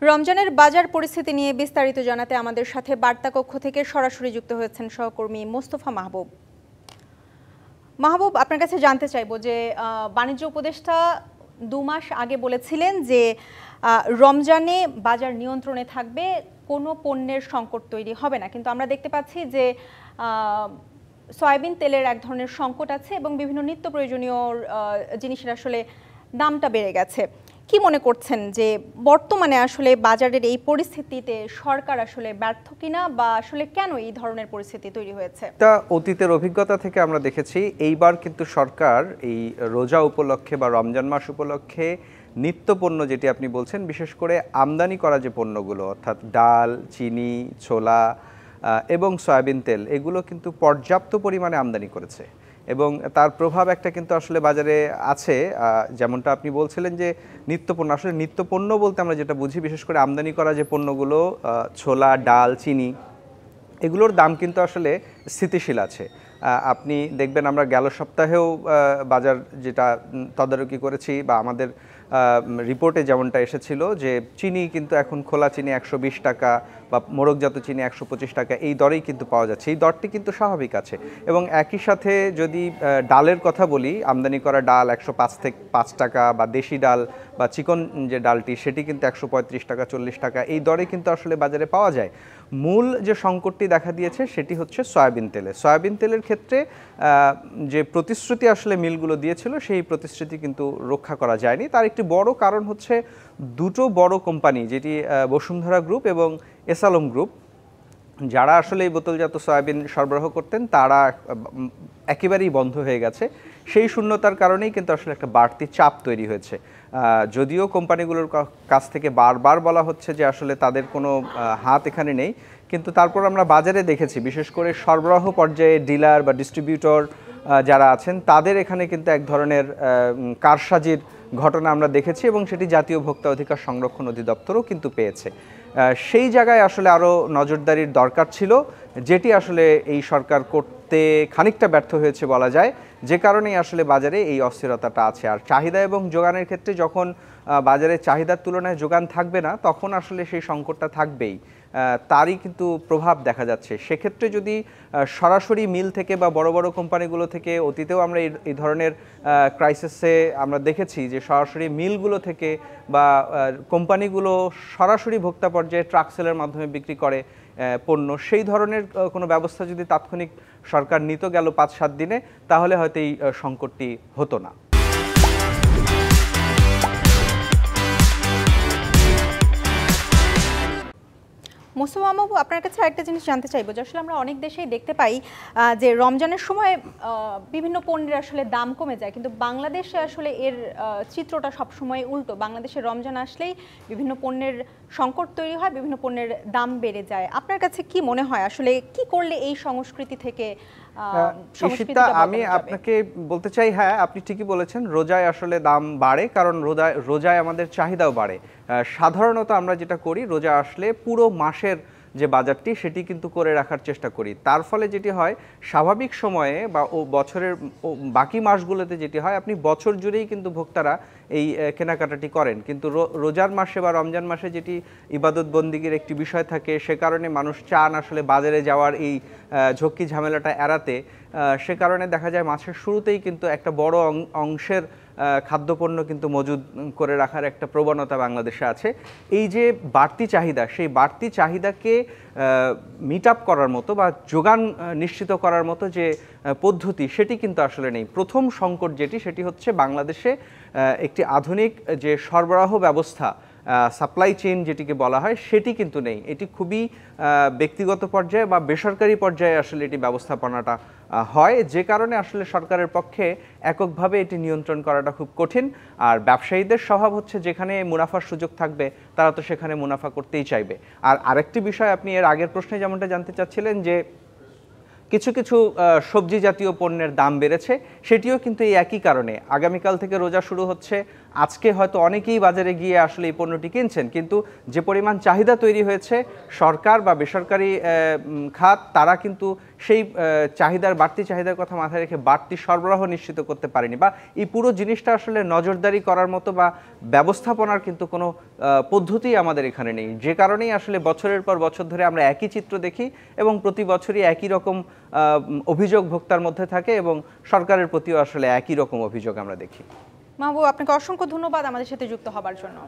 রমজানের বাজার পরিস্থিতি নিয়ে বিস্তারিত জানাতে আমাদের সাথে বার্তা কক্ষ থেকে সরাসরি যুক্ত হয়েছেন সহকর্মী মোস্তফা মাহবুব। মাহবুব, আপনার কাছে জানতে চাইবো যে বাণিজ্য উপদেষ্টা 2 মাস আগে বলেছিলেন যে রমজানে বাজার নিয়ন্ত্রণে থাকবে, কোনো পণ্যের সংকট তৈরি হবে না, কিন্তু আমরা দেখতে পাচ্ছি যে সয়াবিন তেলের এক ধরনের সংকট আছে এবং বিভিন্ন নিত্য প্রয়োজনীয় জিনিসের আসলে দামটা বেড়ে গেছে। কি মনে করছেন যে বর্তমানে আসলে বাজারের এই পরিস্থিতিতে সরকার আসলে ব্যর্থ কিনা, বা আসলে কেন এই ধরনের পরিস্থিতি তৈরি হয়েছে? তা অতীতের অভিজ্ঞতা থেকে আমরা দেখেছি এইবার কিন্তু সরকার এই রোজা উপলক্ষে বা রমজান মাস উপলক্ষে নিত্যপণ্য যেটি আপনি বলছেন, বিশেষ করে আমদানি করা যে পণ্যগুলো অর্থাৎ ডাল, চিনি, ছোলা এবং সয়াবিন তেল, এগুলো কিন্তু পর্যাপ্ত পরিমাণে আমদানি করেছে এবং তার প্রভাব একটা কিন্তু আসলে বাজারে আছে। যেমনটা আপনি বলছিলেন যে নিত্যপণ্য, আসলে নিত্যপণ্য বলতে আমরা যেটা বুঝি বিশেষ করে আমদানি করা যে পণ্যগুলো ছোলা, ডাল, চিনি, এগুলোর দাম কিন্তু আসলে স্থিতিশীল আছে। আপনি দেখবেন আমরা গেল সপ্তাহেও বাজার যেটা তদারকি করেছি বা আমাদের রিপোর্টে যেমনটা এসেছিল যে চিনি কিন্তু এখন খোলা চিনি 120 টাকা বা মোড়কজাত চিনি 125 টাকা, এই দরেই কিন্তু পাওয়া যাচ্ছে। এই দরটি কিন্তু স্বাভাবিক আছে এবং একই সাথে যদি ডালের কথা বলি, আমদানি করা ডাল 105 টাকা, বা দেশি ডাল বা চিকন যে ডালটি সেটি কিন্তু 135 টাকা, 40 টাকা, এই দরে কিন্তু আসলে বাজারে পাওয়া যায়। মূল যে সংকটটি দেখা দিয়েছে সেটি হচ্ছে সয়াবিন তেলে। সয়াবিন তেলের ক্ষেত্রে যে প্রতিশ্রুতি আসলে মিলগুলো দিয়েছিল সেই প্রতিশ্রুতি কিন্তু রক্ষা করা যায়নি। তার একটি বড় কারণ হচ্ছে দুটো বড় কোম্পানি, যেটি বসুন্ধরা গ্রুপ এবং এসালম গ্রুপ, যারা আসলে এই বোতলজাত সয়াবিন সরবরাহ করতেন তারা একেবারেই বন্ধ হয়ে গেছে। সেই শূন্যতার কারণেই কিন্তু আসলে একটা বাড়তি চাপ তৈরি হয়েছে। যদিও কোম্পানিগুলোর কাছ থেকে বারবার বলা হচ্ছে যে আসলে তাদের কোনো হাত এখানে নেই, কিন্তু তারপর আমরা বাজারে দেখেছি বিশেষ করে সরবরাহ পর্যায়ে ডিলার বা ডিস্ট্রিবিউটর যারা আছেন তাদের এখানে কিন্তু এক ধরনের কারসাজির ঘটনা আমরা দেখেছি এবং সেটি জাতীয় ভোক্তা অধিকার সংরক্ষণ অধিদপ্তরও কিন্তু পেয়েছে। সেই জায়গায় আসলে আরও নজরদারির দরকার ছিল, যেটি আসলে এই সরকার করতে খানিকটা ব্যর্থ হয়েছে বলা যায়, যে কারণেই আসলে বাজারে এই অস্থিরতাটা আছে। আর চাহিদা এবং যোগানের ক্ষেত্রে যখন বাজারে চাহিদার তুলনায় যোগান থাকবে না, তখন আসলে সেই সংকটটা থাকবেই, তারই কিন্তু প্রভাব দেখা যাচ্ছে। সেক্ষেত্রে যদি সরাসরি মিল থেকে বা বড় বড় কোম্পানিগুলো থেকে, অতীতেও আমরা এই ধরনের ক্রাইসিসে আমরা দেখেছি যে সরাসরি মিলগুলো থেকে বা কোম্পানিগুলো সরাসরি ভোক্তা পর্যায়ে ট্রাক সেলের মাধ্যমে বিক্রি করে পণ্য, সেই ধরনের কোনো ব্যবস্থা যদি তাৎক্ষণিক সরকার নিত গেল 5-7 দিনে, তাহলে হয়তো এই সংকটটি হতো না। মোস্তফা মাহবুব, আপনার কাছে একটা জিনিস জানতে চাইবো যে আসলে আমরা অনেক দেশেই দেখতে পাই যে রমজানের সময় বিভিন্ন পণ্যের আসলে দাম কমে যায়, কিন্তু বাংলাদেশে আসলে এর চিত্রটা সবসময় উল্টো। বাংলাদেশে রমজান আসলেই বিভিন্ন পণ্যের সংকট তৈরি হয়, বিভিন্ন পণ্যের দাম বেড়ে যায়। আপনার কাছে কি মনে হয় আসলে কি করলে এই সংস্কৃতি থেকে আমি আপনাকে বলতে চাই, হ্যাঁ আপনি ঠিকই বলেছেন, রোজায় আসলে দাম বাড়ে, কারণ রোজায় আমাদের চাহিদাও বাড়ে। সাধারণত আমরা যেটা করি, রোজা আসলে পুরো মাসের যে বাজারটি সেটি কিন্তু করে রাখার চেষ্টা করি। তার ফলে যেটি হয়, স্বাভাবিক সময়ে বা বছরের বাকি মাসগুলোতে যেটি হয়, আপনি বছর জুড়েই কিন্তু ভোক্তারা এই কেনাকাটাটি করেন। কিন্তু রোজার মাসে বা রমজান মাসে যেটি ইবাদত বন্দিগির একটি বিষয় থাকে, সে কারণে মানুষ চান আসলে বাজারে যাওয়ার এই ঝক্কি ঝামেলাটা এড়াতে। সে কারণে দেখা যায় মাসের শুরুতেই কিন্তু একটা বড় অংশের খাদ্যপণ্য কিন্তু মজুদ করে রাখার একটা প্রবণতা বাংলাদেশে আছে। এই যে বাড়তি চাহিদা, সেই বাড়তি চাহিদাকে মিট আপ করার মতো বা যোগান নিশ্চিত করার মতো যে পদ্ধতি, সেটি কিন্তু আসলে নেই। প্রথম সংকট যেটি, সেটি হচ্ছে বাংলাদেশে একটি আধুনিক যে সরবরাহ ব্যবস্থা, সাপ্লাই চেইন যেটিকে বলা হয়, সেটি কিন্তু নেই। এটি খুবই ব্যক্তিগত পর্যায়ে বা বেসরকারি পর্যায়ে আসলে এটি ব্যবস্থাপনাটা হয়, যে কারণে আসলে সরকারের পক্ষে এককভাবে এটি নিয়ন্ত্রণ করাটা খুব কঠিন। আর ব্যবসায়ীদের স্বভাব হচ্ছে যেখানে মুনাফার সুযোগ থাকবে তারা তো সেখানে মুনাফা করতেই চাইবে। আর আরেকটি বিষয়, আপনি এর আগের প্রশ্নে যেমনটা জানতে চাচ্ছিলেন যে কিছু কিছু সবজি জাতীয় পণ্যের দাম বেড়েছে, সেটিও কিন্তু এই একই কারণে। আগামীকাল থেকে রোজা শুরু হচ্ছে, আজকে হয়তো অনেকেই বাজারে গিয়ে আসলে এই পণ্যটি কিনছেন, কিন্তু যে পরিমাণ চাহিদা তৈরি হয়েছে সরকার বা বেসরকারি খাত তারা কিন্তু সেই বাড়তি চাহিদার কথা মাথায় রেখে বাড়তি সরবরাহ নিশ্চিত করতে পারেনি, বা এই পুরো জিনিসটা আসলে নজরদারি করার মতো বা ব্যবস্থাপনার কিন্তু কোনো পদ্ধতি আমাদের এখানে নেই, যে কারণেই আসলে বছরের পর বছর ধরে আমরা একই চিত্র দেখি এবং প্রতি বছরই একই রকম অভিযোগ ভোক্তার মধ্যে থাকে এবং সরকারের প্রতিও আসলে একই রকম অভিযোগ আমরা দেখি। মাহবুব, আপনাকে অসংখ্য ধন্যবাদ আমাদের সাথে যুক্ত হবার জন্য।